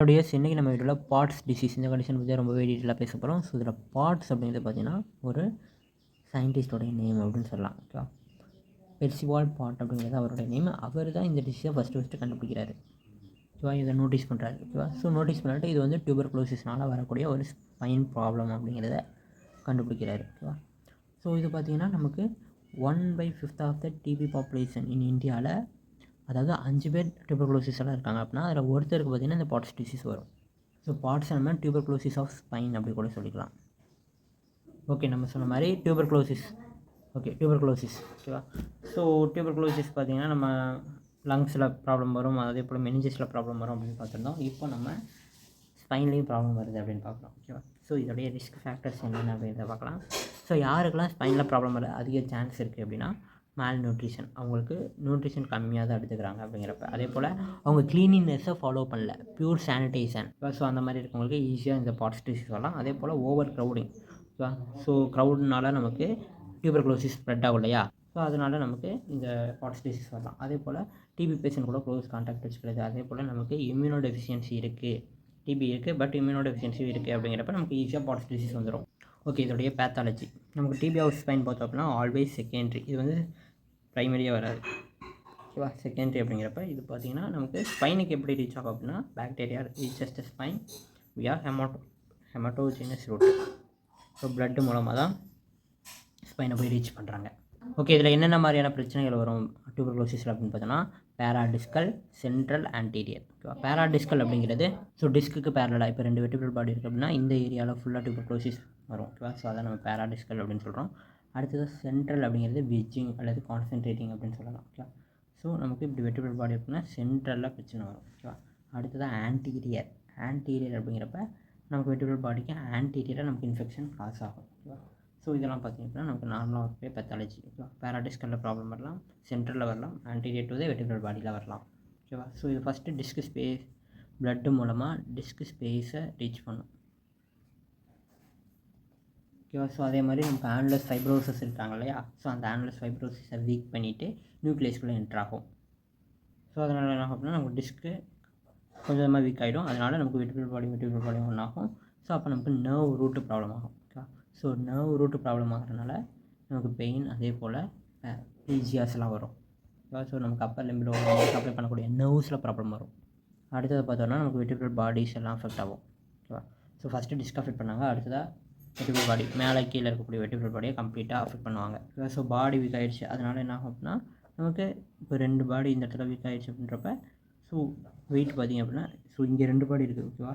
இன்னைக்கு நம்ம வீடியோவில் பாட்ஸ் டிசீஸ் இந்த கண்டிஷன் பற்றி ரொம்பவே டீட்டெயிலாக பேச போகிறோம். ஸோ இதில் பாட்ஸ் அப்படிங்கிறது பார்த்தீங்கன்னா ஒரு சயின்டிஸ்டோடைய நேம் அப்படின்னு சொல்லலாம். ஓகேவா, பெர்சிவால் பாட் அப்படிங்கிறது அவருடைய நேம். அவர் தான் இந்த டிசீஸை ஃபஸ்ட்டு கண்டுபிடிக்கிறாரு. ஓகேவா, இதை நோட்டீஸ் பண்ணுறாரு. ஓகேவா, ஸோ நோட்டீஸ் பண்ணிட்டு இது வந்து டியூபர்குலோசிஸ்னால் வரக்கூடிய ஒரு ஸ்பைன் ப்ராப்ளம் அப்படிங்கிறத கண்டுபிடிக்கிறாரு. ஓகேவா, ஸோ இது பார்த்திங்கன்னா நமக்கு 1/5 of the TB population in இந்தியாவில், அதாவது 5 பேர் டியூபர்குலோசிஸ் எல்லாம் இருக்காங்க அப்படின்னா அதில் ஒருத்தருக்கு பார்த்திங்கன்னா இந்த பாட்ஸ் டிசீஸ் வரும். ஸோ பாட்ஸ் நம்ம டியூபர்குலோசிஸ் ஆஃப் ஸ்பைன் அப்படி கூட சொல்லிக்கலாம். ஓகே, நம்ம சொன்ன மாதிரி டியூபர்குலோசிஸ். ஓகேவா, ஸோ டியூபர்குலோசிஸ் பார்த்திங்கன்னா நம்ம லங்ஸில் ப்ராப்ளம் வரும், அதே போல் மெனிஞ்சஸில் ப்ராப்ளம் வரும் அப்படின்னு பார்த்துருந்தோம். இப்போ நம்ம ஸ்பைன்லேயும் ப்ராப்ளம் வருது அப்படின்னு பார்க்குறோம். ஓகேவா, ஸோ இதோடைய ரிஸ்க் ஃபேக்டர்ஸ் என்னென்ன அப்படின்றத பார்க்கலாம். ஸோ யாருக்கெல்லாம் ஸ்பைனில் ப்ராப்ளம் வர அதிக சான்ஸ் இருக்குது அப்படின்னா மேல் நியூட்ரிஷன், அவங்களுக்கு நியூட்ரிஷன் கம்மியாக தான் எடுத்துக்கிறாங்க அப்படிங்கிறப்ப, அதே போல் அவங்க க்ளீனினஸை ஃபாலோ பண்ணல, பியூர் சானிடைசேஷன். ஸோ அந்த மாதிரி இருக்கவங்களுக்கு ஈஸியாக இந்த பாட்ஸ் டிசீஸ் வரலாம். அதே போல் ஓவர் க்ரௌடிங். ஸோ க்ரௌடுனால நமக்கு டியூபர்குலோசிஸ் ஸ்ப்ரெட் ஆகும் இல்லையா, ஸோ அதனால் நமக்கு இந்த பாட்ஸ் டிசீஸ் வரலாம். அதே போல் டிபி பேஷண்ட் கூட க்ளோஸ் கான்டாக்ட் வச்சுக்கிறது. அதே போல் நமக்கு இம்யூனோ டெஃபிஷியன்சி இருக்குது, டிபி இருக்குது பட் இம்யூனோ டெஃபிஷியன்சி இருக்குது அப்படிங்கிறப்ப நமக்கு ஈஸியாக பாட்ஸ் டிசீஸ் வந்துடும். ஓகே, இதோடைய பேத்தாலஜி நமக்கு டிபி ஆஃப் ஸ்பைன் பார்த்தோம் அப்படின்னா ஆல்வேஸ் செகண்டரி, இது வந்து ப்ரைமரியாக வராது. ஓகேவா, செகண்டரி அப்படிங்கிறப்ப இது பார்த்திங்கன்னா நமக்கு ஸ்பைனுக்கு எப்படி ரீச் ஆகும் அப்படின்னா பாக்டீரியா ரீச்சஸ் த ஸ்பைன் வியா ஹெமட்டோஜினஸ் ரூட். ஸோ பிளட்டு மூலமாக தான் ஸ்பைனை போய் ரீச் பண்ணுறாங்க. ஓகே, இதில் என்னென்ன மாதிரியான பிரச்சனைகள் வரும் டியூபர்குலோசிஸில் அப்படின்னு பார்த்தோன்னா பேராடிஸ்கல், சென்ட்ரல், ஆன்டீரியர். ஓகேவா, பேராடிஸ்கல் அப்படிங்கிறது ஸோ டிஸ்க்கு பேரலாக இப்போ 2 வெர்டிபிரல் பாடி இருக்குது அப்படின்னா இந்த ஏரியாவில் ஃபுல்லாக டியூபர்குலோசிஸ் வரும். ஓகேவா, ஸோ அதை நம்ம பேராடிஸ்கல் அப்படின்னு சொல்கிறோம். அடுத்தது சென்ட்ரல் அப்படிங்கிறது பிஜிங் அல்லது கான்சன்ட்ரேட்டிங் அப்படின்னு சொல்லலாம். ஓகேவா, ஸோ நமக்கு இப்படி வெர்டிபிரல் பாடி அப்படின்னா சென்ட்ரலில் பிரச்சனை வரும். ஓகேவா, அடுத்தது ஆன்டீரியர் அப்படிங்கிறப்ப நமக்கு வெர்டிபிரல் பாடிக்கு ஆன்டீரியராக நமக்கு இன்ஃபெக்ஷன் காஸ் ஆகும். ஓகேவா, ஸோ இதெல்லாம் பார்த்திங்க அப்படின்னா நமக்கு நார்மலாக வரக்கூடிய பெத்தாலஜி. ஓகேவா, பேராடிஸ்கலில் ப்ராப்ளம் வரலாம், சென்ட்ரலில் வரலாம், ஆன்டீரியர் டு த வெர்டிபிரல் பாடியில் வரலாம். ஓகேவா, ஸோ இது ஃபஸ்ட்டு டிஸ்க் ஸ்பேஸ் பிளட்டு மூலமாக டிஸ்க் ஸ்பேஸை ரீச் பண்ணும். ஓகேவா, ஸோ அதே மாதிரி நமக்கு ஆனுலஸ் ஃபைப்ரோசஸ் இருக்காங்க இல்லையா, ஸோ அந்த ஆனுலஸ் ஃபைப்ரோசிஸை வீக் பண்ணிவிட்டு நியூக்ளியஸ்குள்ளே என்ட்ரு ஆகும். ஸோ அதனால் என்ன ஆகும் அப்படின்னா நமக்கு டிஸ்க்கு கொஞ்சமாக வீக் ஆகிடும். அதனால் நமக்கு வெர்டிபிரல் பாடி ஒன்றாகும். ஸோ அப்போ நமக்கு நர்வ் ரூட்டு ப்ராப்ளம் ஆகும். ஓகேவா, ஸோ நர்வ் ரூட்டு ப்ராப்ளம் ஆகிறதுனால நமக்கு பெயின், அதே போல் ஈஜியாஸ்லாம் வரும். ஓகேவா, ஸோ நமக்கு அப்பர் லிம்பில் அப்ளை பண்ணக்கூடிய நர்வ்ஸில் ப்ராப்ளம் வரும். அடுத்தது பார்த்தோன்னா நமக்கு வெர்டிபிரல் பாடிஸ் எல்லாம் அஃபெக்ட் ஆகும். ஓகேவா, ஸோ ஃபஸ்ட்டு டிஸ்க் அஃபெக்ட் பண்ணாங்க, அடுத்ததாக வெர்டிபிரல் பாடி மேலே கீழே இருக்கக்கூடிய வெர்டிபிரல் பாடியை கம்ப்ளீட்டாக அஃபெக்ட் பண்ணுவாங்க. ஸோ பாடி வீக் ஆகிடுச்சு, அதனால் என்ன ஆகும் அப்படின்னா நமக்கு இப்போ 2 பாடி இந்த இடத்துல வீக் ஆகிடுச்சு அப்படின்றப்ப ஸோ வெயிட் பார்த்திங்க அப்படின்னா ஸோ இங்கே 2 பாடி இருக்குது. ஓகேவா,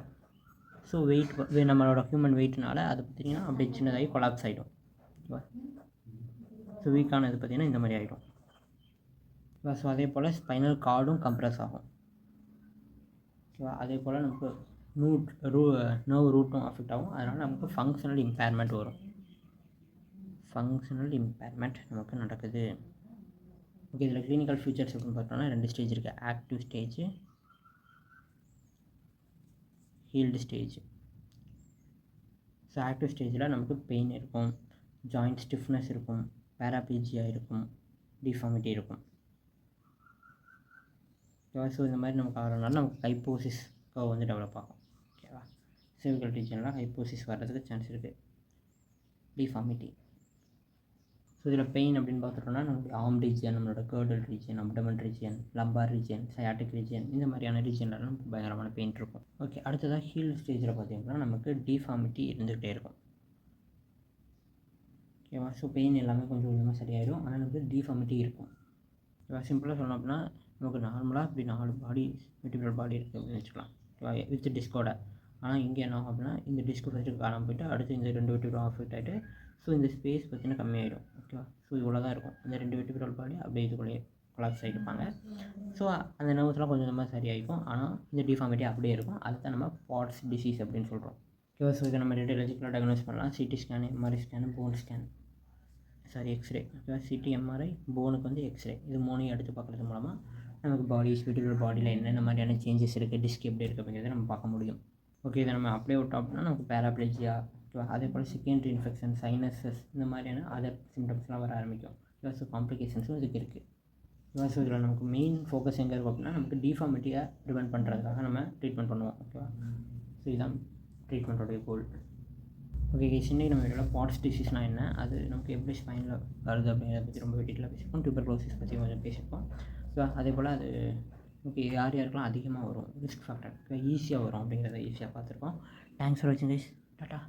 ஸோ வெயிட் நம்மளோட ஹியூமன் வெயிட்னால அது பார்த்திங்கன்னா அப்படியே சின்னதாகி கொலாப்ஸ் ஆகிடும். ஓகேவா, ஸோ வீக்கானது பார்த்திங்கன்னா இந்த மாதிரி ஆகிடும். ஓகேவா, ஸோ அதே போல் ஸ்பைனல் கார்டும் கம்ப்ரெஸ் ஆகும். ஓகேவா, அதே போல் நமக்கு நர்வ் ரூட்டும் அஃபெக்ட் ஆகும். அதனால் நமக்கு ஃபங்க்ஷனல் இம்பேர்மெண்ட் வரும். நமக்கு நடக்குது. ஓகே, இதில் கிளினிக்கல் ஃபீச்சர்ஸ் அப்படின்னு பார்த்தோம்னா 2 ஸ்டேஜ் இருக்குது, active stage, healed stage. So active ஸ்டேஜில் நமக்கு பெயின் இருக்கும், ஜாயிண்ட் ஸ்டிஃப்னஸ் இருக்கும், பேராப்ளீஜியா இருக்கும், டிஃபார்மிட்டி இருக்கும். ஓகேவா, ஸோ இந்த மாதிரி நமக்கு ஆகிறதுனால நமக்கு ஹைப்போசிஸ் வந்து டெவலப் ஆகும். ஓகேவா, cervical ரீஜனில் ஹைப்போசிஸ் வர்றதுக்கு சான்ஸ் இருக்குது, டிஃபார்மிட்டி. ஸோ இதில் பெயின் அப்படின்னு பார்த்துட்டோம்னா நமக்கு ஆர்ம் ரீஜியன், நம்மளோட girdle region, abdomen region, lumbar region, sciatic region, இந்த மாதிரியான ரீஜியன்லாம் நமக்கு பயங்கரமான பெயின் இருக்கும். ஓகே, அடுத்ததாக ஹீல் ஸ்டேஜில் பார்த்திங்கன்னா நமக்கு டிஃபார்மிட்டி இருந்துகிட்டே இருக்கும். ஓகேவா, ஸோ பெயின் எல்லாமே கொஞ்சம் கொஞ்சமாக சரியாயிடும், ஆனால் நமக்கு டிஃபார்மிட்டி இருக்கும். ஓகேவா, சிம்பிளாக சொல்லணும் அப்படின்னா நமக்கு நார்மலாக இப்படி 4 பாடி வெர்டிபிரல் பாடி இருக்குது அப்படின்னு வச்சுக்கலாம். ஓகேவா, வித் டிஸ்கோட. ஆனால் இங்கே என்ன ஆகும் அப்படின்னா இந்த டிஸ்க் ஃபஸ்ட்டு காணாமல் போய்ட்டு அடுத்து இந்த 2 வெர்டிபிரல் அஃபெக்ட் ஆகிட்டு ஸோ இந்த ஸ்பேஸ் பார்த்திங்கன்னா கம்மியாயிடும். ஓகேவா, ஸோ இவ்வளோ தான் இருக்கும், இந்த 2 வெர்டிபிரல் பாடி அப்படியே இதுக்குள்ளேயே கொலாப்ஸ் ஆகிருப்பாங்க. ஸோ அந்த நர்வ்ஸ்லாம் கொஞ்சம் கொஞ்சமாக சரியாகிக்கும், ஆனால் இந்த டிஃபார்மிட்டி அப்படியே இருக்கும். அதுதான் நம்ம பாட்ஸ் டிசீஸ் அப்படின்னு சொல்கிறோம். ஓகேவா, ஸோ இதை நம்ம ரேடியாலஜிக்கலாக டயக்னோஸ் பண்ணலாம். CT scan, MRI scan, bone scan, X-ray. ஓகேவா, சிடி, எம்ஆர்ஐ, போனுக்கு வந்து எக்ஸ்ரே, இது 3 எடுத்து பார்க்குறது மூலமாக நமக்கு வெர்டிபிரல் பாடியில் என்னென்ன மாதிரியான சேஞ்சஸ் இருக்குது, டிஸ்க் எப்படி இருக்குது அப்படிங்கிறத நம்ம பார்க்க முடியும். ஓகே, இதை நம்ம அப்ளை விட்டோம் அப்படின்னா நமக்கு பேராப்ளேஜியா, ஓகேவா, அதே போல் செகண்டரி இன்ஃபெக்ஷன், சைனஸஸ், இந்த மாதிரியான அதர் சிம்டம்ஸ்லாம் வர ஆரம்பிக்கும். ஸோ காம்ப்ளிகேஷன்ஸும் இதுக்கு இருக்குது. ஸோ இதில் நமக்கு மெயின் ஃபோக்கஸ் எங்கே இருக்கும் அப்படின்னா நமக்கு டிஃபார்மிட்டியை ப்ரிவெண்ட் பண்ணுறதுக்காக நம்ம ட்ரீட்மெண்ட் பண்ணுவோம். ஓகேவா? ஸோ இதுதான் ட்ரீட்மெண்ட்டோடைய கோல். ஓகே கைஸ், இன்னைக்கு நம்ம வீடியோவில் பாட்ஸ் டிசீஸ்னால் என்ன, அது நமக்கு எப்படி ஸ்பைனில் வருது அப்படிங்கிறத பற்றி ரொம்ப டீட்டெயிலாக பேசியிருக்கோம். டியூபர்குலோசிஸ் பற்றி கொஞ்சம் பேசியிருக்கோம். ஸோ அதே போல் அது ஓகே யார் யாருக்கெல்லாம் அதிகமாக வரும், ரிஸ்க் ஃபேக்டர் ஈஸியாக வரும் அப்படிங்கிறத ஈஸியாக பார்த்துருக்கோம். தேங்க்ஸ் ஃபார் வாட்சிங் கைஸ். டாட்டா.